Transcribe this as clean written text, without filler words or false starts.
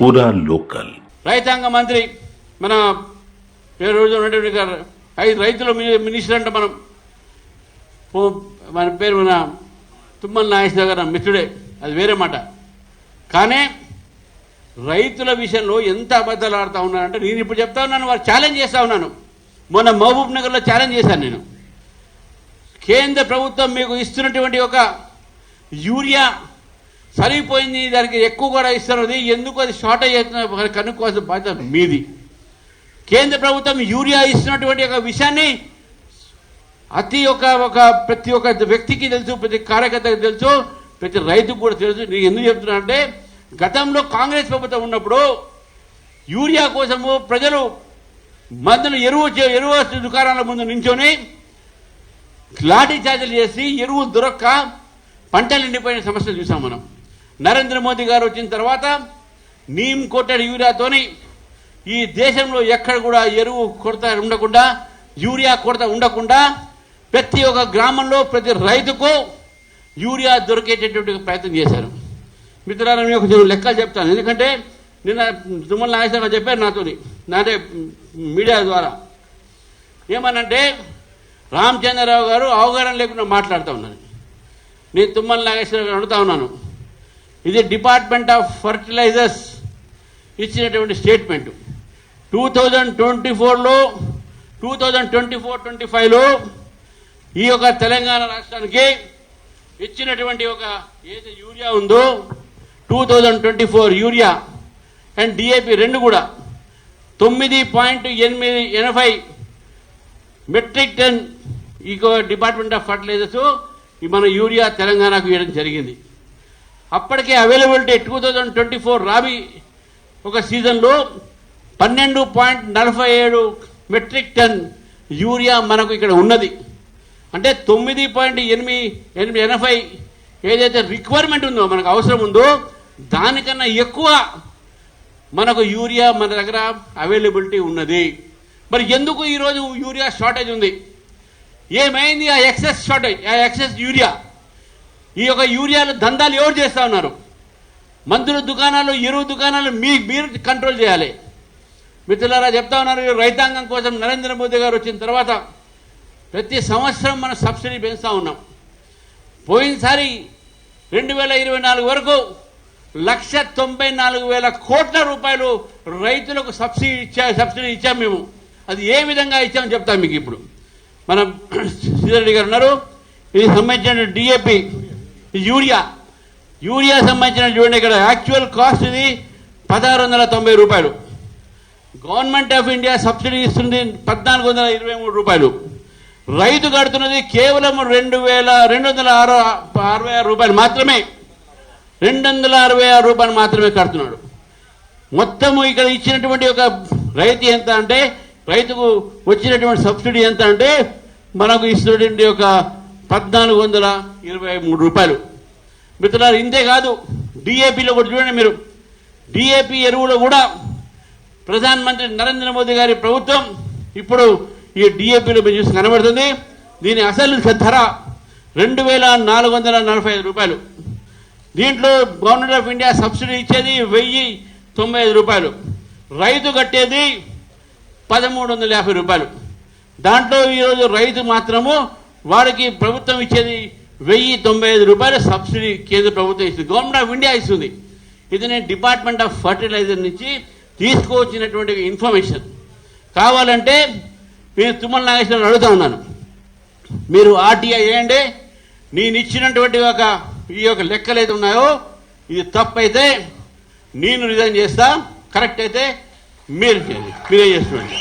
పూరా లోకల్ రైతాంగ మంత్రి మన రోజు గారు రైతుల మినిస్టర్ అంటే మన పేరు మన తుమ్మల నాగేశ్వర గారు మిత్రుడే, అది వేరే మాట. కానీ రైతుల విషయంలో ఎంత అబద్ధాలు ఆడుతూ ఉన్నానంటే నేను ఇప్పుడు చెప్తా ఉన్నాను, వారు ఛాలెంజ్ చేస్తూ ఉన్నాను. మొన్న మహబూబ్ నగర్లో ఛాలెంజ్ చేశాను నేను. కేంద్ర ప్రభుత్వం మీకు ఇస్తున్నటువంటి ఒక యూరియా సరిపోయింది, దానికి ఎక్కువ కూడా ఇస్తున్నది, ఎందుకు అది షార్టేజ్ అవుతున్న కనుక్కోవాల్సిన బాధ్యత మీది. కేంద్ర ప్రభుత్వం యూరియా ఇస్తున్నటువంటి ఒక విషయాన్ని ప్రతి ఒక్క వ్యక్తికి తెలుసు, ప్రతి కార్యకర్తకి తెలుసు, ప్రతి రైతుకు కూడా తెలుసు. నేను ఎందుకు చెప్తున్నా అంటే గతంలో కాంగ్రెస్ ప్రభుత్వం ఉన్నప్పుడు యూరియా కోసము ప్రజలు మందులు ఎరువు దుకాణాల ముందు నించొని లాఠీ చార్జీలు చేసి ఎరువు దొరక్క పంటలు ఎండిపోయిన సమస్యలు చూసాం మనం. నరేంద్ర మోదీ గారు వచ్చిన తర్వాత నీమ్ కోటెడ్ యూరియాతోని ఈ దేశంలో ఎక్కడ కూడా ఎరువు కొరత ఉండకుండా, యూరియా కొరత ఉండకుండా ప్రతి ఒక్క గ్రామంలో ప్రతి రైతుకు యూరియా దొరికేటటువంటి ప్రయత్నం చేశారు. మిత్రులారా, మీకు కొంచెం లెక్కలు చెప్తాను. ఎందుకంటే నిన్న తుమ్మల నాగేశ్వర చెప్పారు నాతోని, అంటే మీడియా ద్వారా. ఏమనంటే రామచంద్రరావు గారు అవగాహన లేకుండా మాట్లాడుతూ ఉన్నారు. నేను తుమ్మల నాగేశ్వర గారు అడుగుతా ఉన్నాను, ఇది డిపార్ట్మెంట్ ఆఫ్ ఫర్టిలైజర్స్ ఇచ్చినటువంటి స్టేట్మెంట్. 2024లో 2024-25లో ఈ యొక్క తెలంగాణ రాష్ట్రానికి ఇచ్చినటువంటి ఒక ఏదైతే యూరియా ఉందో 2024 యూరియా అండ్ డిఏపి రెండు కూడా 9.80 మెట్రిక్ టన్ ఈ డిపార్ట్మెంట్ ఆఫ్ ఫర్టిలైజర్స్ మన యూరియా తెలంగాణకు ఇవ్వడం జరిగింది. అప్పటికే అవైలబిలిటీ 2024 రాబీ ఒక సీజన్లో 12.47 మెట్రిక్ టన్ యూరియా మనకు ఇక్కడ ఉన్నది. అంటే 9.80 ఏదైతే రిక్వైర్మెంట్ ఉందో, మనకు అవసరం ఉందో దానికన్నా ఎక్కువ మనకు యూరియా మన దగ్గర అవైలబిలిటీ ఉన్నది. మరి ఎందుకు ఈరోజు యూరియా షార్టేజ్ ఉంది? ఏమైంది ఆ ఎక్సెస్ షార్టేజ్, ఆ ఎక్సెస్ యూరియా? ఈ యొక్క యూరియాలు దందాలు ఎవరు చేస్తూ ఉన్నారు? మందుల దుకాణాలు, ఎరువు దుకాణాలు మీరు కంట్రోల్ చేయాలి. మిత్రులారా, చెప్తా ఉన్నారు, రైతాంగం కోసం నరేంద్ర మోదీ గారు వచ్చిన తర్వాత ప్రతి సంవత్సరం మనం సబ్సిడీ పెంచుతూ ఉన్నాం. పోయినసారి 2024 వరకు 1,94,000 కోట్ల రూపాయలు రైతులకు సబ్సిడీ ఇచ్చాం మేము. అది ఏ విధంగా ఇచ్చామని చెప్తాం మీకు. ఇప్పుడు మనం శ్రీధర్ గారు ఉన్నారు, ఇది సంబంధించిన డిఏపి యూరియా సంబంధించిన చూడండి, ఇక్కడ యాక్చువల్ కాస్ట్ ఇది 1,690 రూపాయలు. గవర్నమెంట్ ఆఫ్ ఇండియా సబ్సిడీ ఇస్తుంది 1,423 రూపాయలు. రైతు కడుతున్నది కేవలం 2,266 రూపాయలు మాత్రమే. 266 రూపాయలు మాత్రమే కడుతున్నాడు. మొత్తము ఇక్కడ ఇచ్చినటువంటి ఒక రైతు ఎంత అంటే, రైతుకు వచ్చినటువంటి సబ్సిడీ ఎంత అంటే మనకు ఇస్తున్నటువంటి ఒక 1,423 రూపాయలు. మిత్రులారు, ఇంతే కాదు, డిఏపిలో కూడా చూడండి మీరు. డిఏపి ఎరువులో కూడా ప్రధానమంత్రి నరేంద్ర మోదీ గారి ప్రభుత్వం ఇప్పుడు ఈ డిఏపిలో చూసి కనబడుతుంది. దీని అసలు ధర 2,445 రూపాయలు. దీంట్లో గవర్నమెంట్ ఆఫ్ ఇండియా సబ్సిడీ ఇచ్చేది 1,095 రూపాయలు. రైతు కట్టేది 1,350 రూపాయలు. దాంట్లో ఈరోజు రైతు మాత్రము వారికి ప్రభుత్వం ఇచ్చేది 1,095 రూపాయలు సబ్సిడీ కేంద్ర ప్రభుత్వం ఇస్తుంది, గవర్నమెంట్ ఆఫ్ ఇండియా ఇస్తుంది. ఇది నేను డిపార్ట్మెంట్ ఆఫ్ ఫర్టిలైజర్ నుంచి తీసుకువచ్చినటువంటి ఇన్ఫర్మేషన్. కావాలంటే మీరు తుమ్మల నాగేశ్వరరావు అడుగుతా ఉన్నాను, మీరు ఆర్టీఐ వేయండి. నేను ఇచ్చినటువంటి ఈ యొక్క లెక్కలు అయితే ఉన్నాయో ఇది తప్పైతే నేను రిజైన్ చేస్తా, కరెక్ట్ అయితే మీరే చేయండి, మీరే చేసుకోండి.